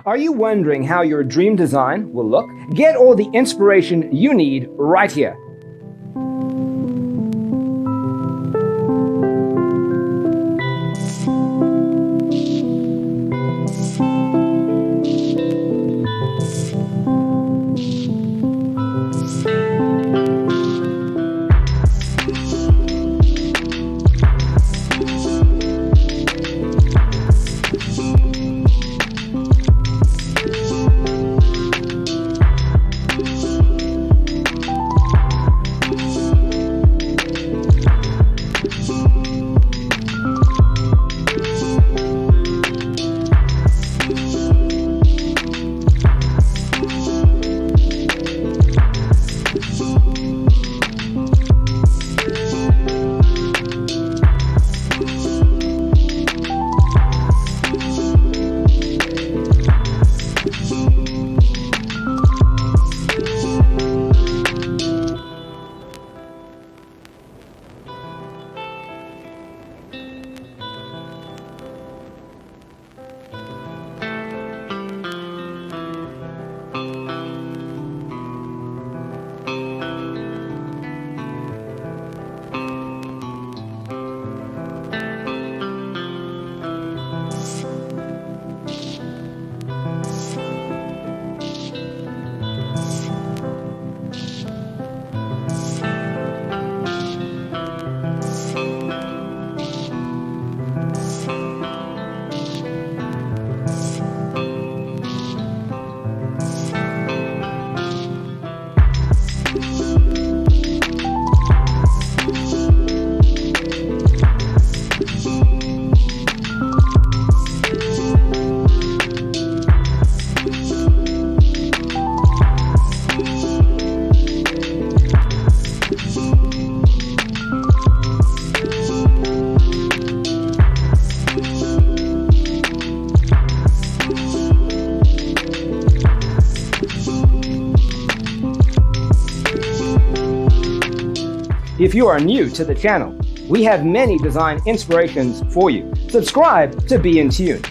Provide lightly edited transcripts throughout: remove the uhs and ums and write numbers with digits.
Are you wondering how your dream design will look? Get all the inspiration you need right here. If you are new to the channel, we have many design inspirations for you. Subscribe to be in tune.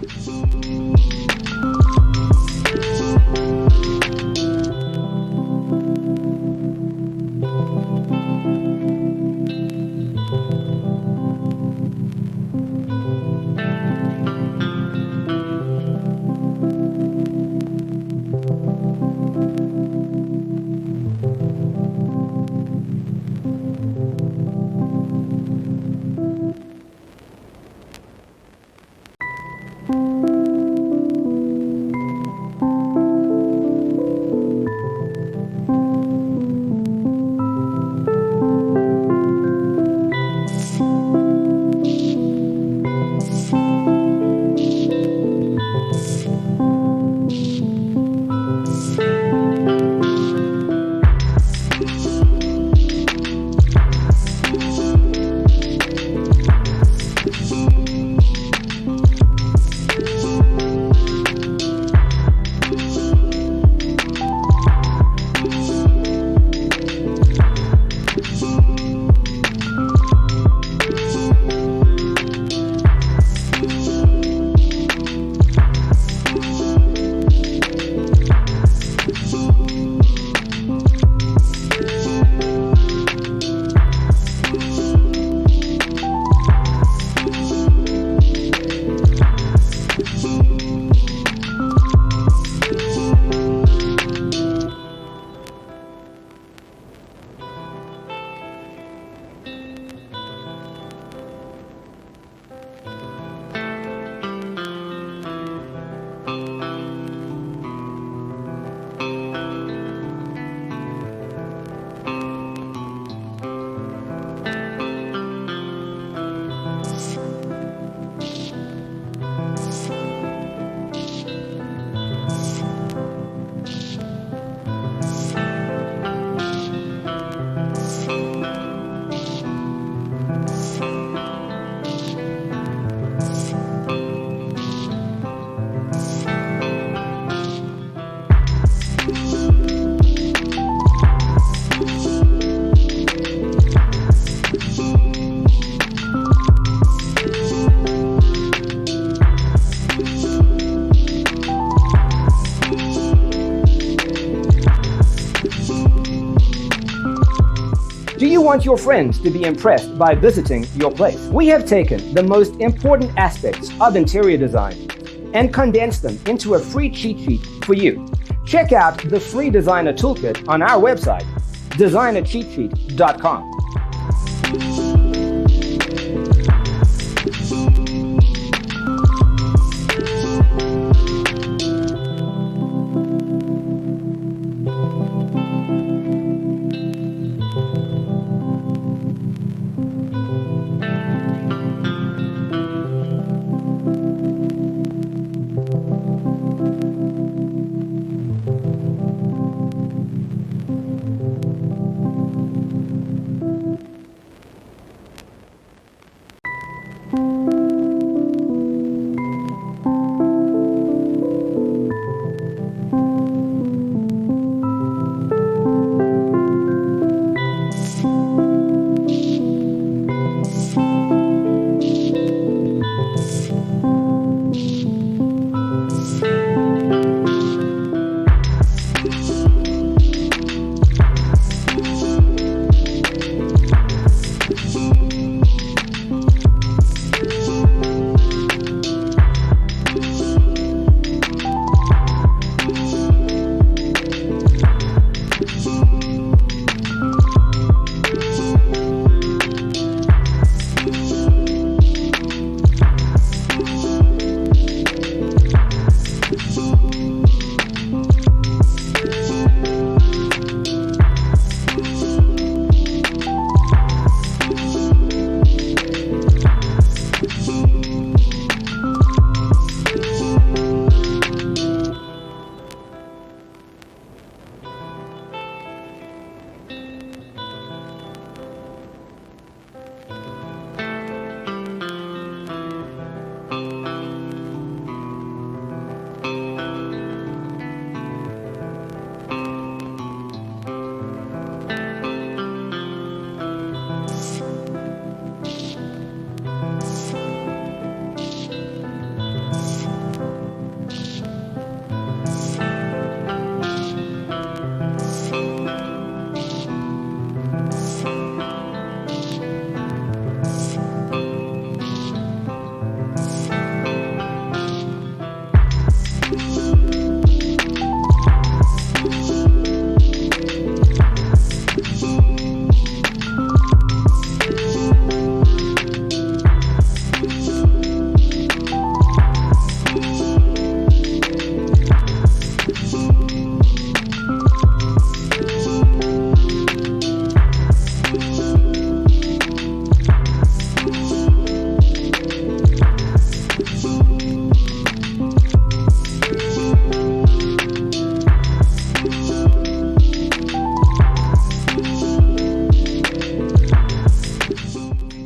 want your friends to be impressed by visiting your place. We have taken the most important aspects of interior design and condensed them into a free cheat sheet for you. Check out the free designer toolkit on our website, designercheatsheet.com.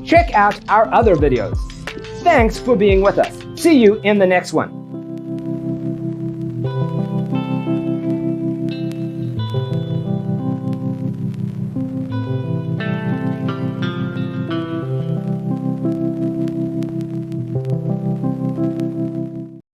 Check out our other videos. Thanks for being with us. See you in the next one.